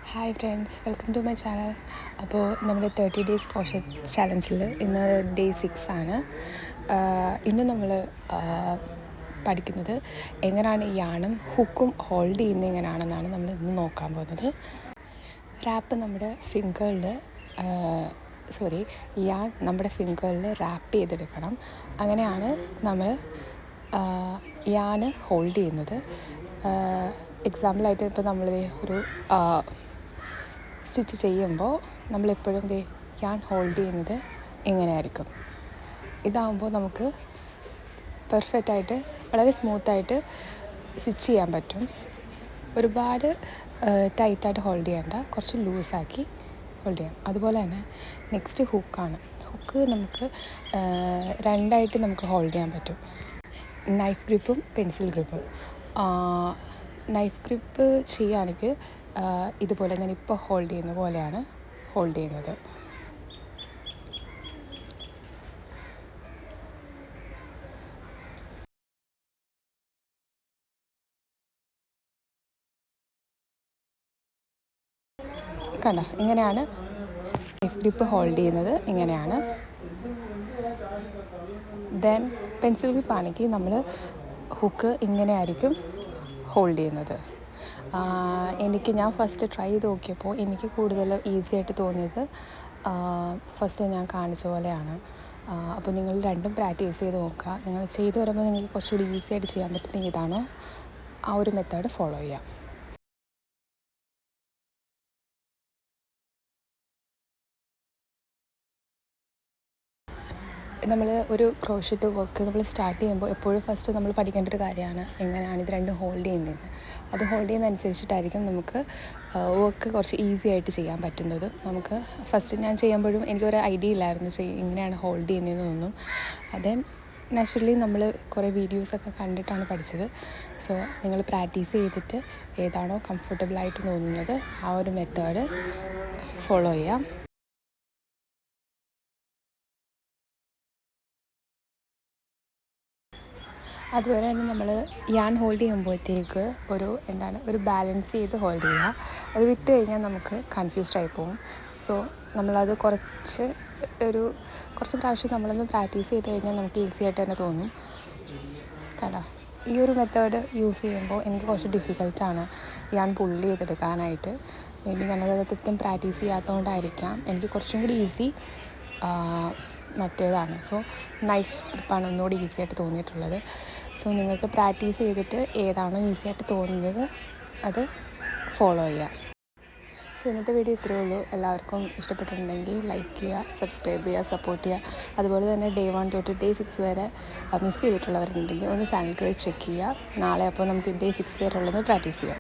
Hi friends, welcome to my channel. അപ്പോൾ നമ്മുടെ 30 days crochet ചാലഞ്ചിൽ ഇന്ന് ഡേ 6 ആണ്. ഇന്ന് നമ്മൾ പഠിക്കുന്നത് എങ്ങനെയാണ് യാണും ഹുക്കും ഹോൾഡ് ചെയ്യുന്നത് എങ്ങനെയാണെന്നാണ് നമ്മൾ ഇന്ന് നോക്കാൻ പോകുന്നത്. റാപ്പ് നമ്മുടെ ഫിംഗറിൽ യാൺ നമ്മുടെ ഫിംഗറിൽ റാപ്പ് ചെയ്തെടുക്കണം. അങ്ങനെയാണ് നമ്മൾ യാന് ഹോൾഡ് ചെയ്യുന്നത്. എക്സാമ്പിളായിട്ട് ഇപ്പോൾ നമ്മൾ ഒരു സ്റ്റിച്ച് ചെയ്യുമ്പോൾ നമ്മളെപ്പോഴും യാൺ ഹോൾഡ് ചെയ്യുന്നത് ഇങ്ങനെയായിരിക്കും. ഇതാകുമ്പോൾ നമുക്ക് പെർഫെക്റ്റായിട്ട് വളരെ സ്മൂത്തായിട്ട് സ്റ്റിച്ച് ചെയ്യാൻ പറ്റും. ഒരുപാട് ടൈറ്റായിട്ട് ഹോൾഡ് ചെയ്യേണ്ട, കുറച്ച് ലൂസാക്കി ഹോൾഡ് ചെയ്യാം. അതുപോലെ തന്നെ നെക്സ്റ്റ് ഹുക്കാണ്. ഹുക്ക് നമുക്ക് രണ്ടായിട്ട് നമുക്ക് ഹോൾഡ് ചെയ്യാൻ പറ്റും. നൈഫ് ഗ്രിപ്പും പെൻസിൽ ഗ്രിപ്പും. നൈഫ് ഗ്രിപ്പ് ചെയ്യുകയാണെങ്കിൽ ഇതുപോലെ ഞാനിപ്പോൾ ഹോൾഡ് ചെയ്യുന്ന പോലെയാണ് ഹോൾഡ് ചെയ്യുന്നത്. കണ്ടോ, ഇങ്ങനെയാണ് നൈഫ് ഗ്രിപ്പ് ഹോൾഡ് ചെയ്യുന്നത്. ഇങ്ങനെയാണ്. ദെൻ പെൻസിൽ ഗ്രിപ്പാണെങ്കിൽ നമ്മൾ ഹുക്ക് ഇങ്ങനെയായിരിക്കും ഹോൾഡ് ചെയ്യുന്നത്. ഞാൻ ഫസ്റ്റ് ട്രൈ ചെയ്ത് നോക്കിയപ്പോൾ എനിക്ക് കൂടുതൽ ഈസി ആയിട്ട് തോന്നിയത് ഫസ്റ്റ് ഞാൻ കാണിച്ച പോലെയാണ്. അപ്പോൾ നിങ്ങൾ രണ്ടും പ്രാക്ടീസ് ചെയ്ത് നോക്കുക. നിങ്ങൾ ചെയ്ത് വരുമ്പോൾ നിങ്ങൾക്ക് കുറച്ചുകൂടി ഈസി ആയിട്ട് ചെയ്യാൻ പറ്റുന്ന ഏതാണോ ആ ഒരു മെത്തേഡ് ഫോളോ ചെയ്യാം. നമ്മൾ ഒരു ക്രോഷറ്റ് വർക്ക് നമ്മൾ സ്റ്റാർട്ട് ചെയ്യുമ്പോൾ എപ്പോഴും ഫസ്റ്റ് നമ്മൾ പഠിക്കേണ്ട ഒരു കാര്യമാണ് എങ്ങനെയാണ് ഇത് രണ്ടും ഹോൾഡ് ചെയ്യുന്നത്. അത് ഹോൾഡ് ചെയ്യുന്നതനുസരിച്ചിട്ടായിരിക്കും നമുക്ക് വർക്ക് കുറച്ച് ഈസി ആയിട്ട് ചെയ്യാൻ പറ്റുന്നത്. നമുക്ക് ഫസ്റ്റ് ഞാൻ ചെയ്യുമ്പോഴും എനിക്കൊരു ഐഡിയ ഇല്ലായിരുന്നു ഇങ്ങനെയാണ് ഹോൾഡ് ചെയ്യുന്നതെന്നൊന്നും. അത് നാച്ചുറലി നമ്മൾ കുറേ വീഡിയോസൊക്കെ കണ്ടിട്ടാണ് പഠിച്ചത്. സോ നിങ്ങൾ പ്രാക്ടീസ് ചെയ്തിട്ട് ഏതാണോ കംഫർട്ടബിളായിട്ട് തോന്നുന്നത് ആ ഒരു മെത്തേഡ് ഫോളോ ചെയ്യാം. അതുപോലെ തന്നെ നമ്മൾ യാൺ ഹോൾഡ് ചെയ്യുമ്പോഴത്തേക്ക് ഒരു ബാലൻസ് ചെയ്ത് ഹോൾഡ് ചെയ്യുക. അത് വിട്ട് കഴിഞ്ഞാൽ നമുക്ക് കൺഫ്യൂസ്ഡ് ആയി പോകും. സോ നമ്മളത് കുറച്ച് പ്രാവശ്യം നമ്മളൊന്ന് പ്രാക്ടീസ് ചെയ്ത് കഴിഞ്ഞാൽ നമുക്ക് ഈസി ആയിട്ട് തന്നെ തോന്നും. കാരണം ഈ ഒരു മെത്തേഡ് യൂസ് ചെയ്യുമ്പോൾ എനിക്ക് കുറച്ച് ഡിഫിക്കൽട്ടാണ് യാൺ പുള്ളി ചെയ്തെടുക്കാനായിട്ട്. മേ ബി ഞാനത് അത്രയും പ്രാക്ടീസ് ചെയ്യാത്തതുകൊണ്ടായിരിക്കാം. എനിക്ക് കുറച്ചും കൂടി ഈസി മറ്റേതാണ്. സോ നൈഫ് ഗ്രിപ്പാണ് ഒന്നുകൂടി ഈസി ആയിട്ട് തോന്നിയിട്ടുള്ളത്. സോ നിങ്ങൾക്ക് പ്രാക്ടീസ് ചെയ്തിട്ട് ഏതാണോ ഈസി ആയിട്ട് തോന്നുന്നത് അത് ഫോളോ ചെയ്യുക. സോ ഇന്നത്തെ വീഡിയോ ഇത്രയേ ഉള്ളൂ. എല്ലാവർക്കും ഇഷ്ടപ്പെട്ടിട്ടുണ്ടെങ്കിൽ ലൈക്ക് ചെയ്യുക, സബ്സ്ക്രൈബ് ചെയ്യുക, സപ്പോർട്ട് ചെയ്യുക. അതുപോലെ തന്നെ ഡേ 1 തൊട്ട് ഡേ 6 വരെ മിസ് ചെയ്തിട്ടുള്ളവരുണ്ടെങ്കിൽ ഒന്ന് ചാനൽ കയറി ചെക്ക് ചെയ്യുക. നാളെ അപ്പോൾ നമുക്ക് ഡേ 6 വരെ ഉള്ളത് പ്രാക്ടീസ് ചെയ്യാം.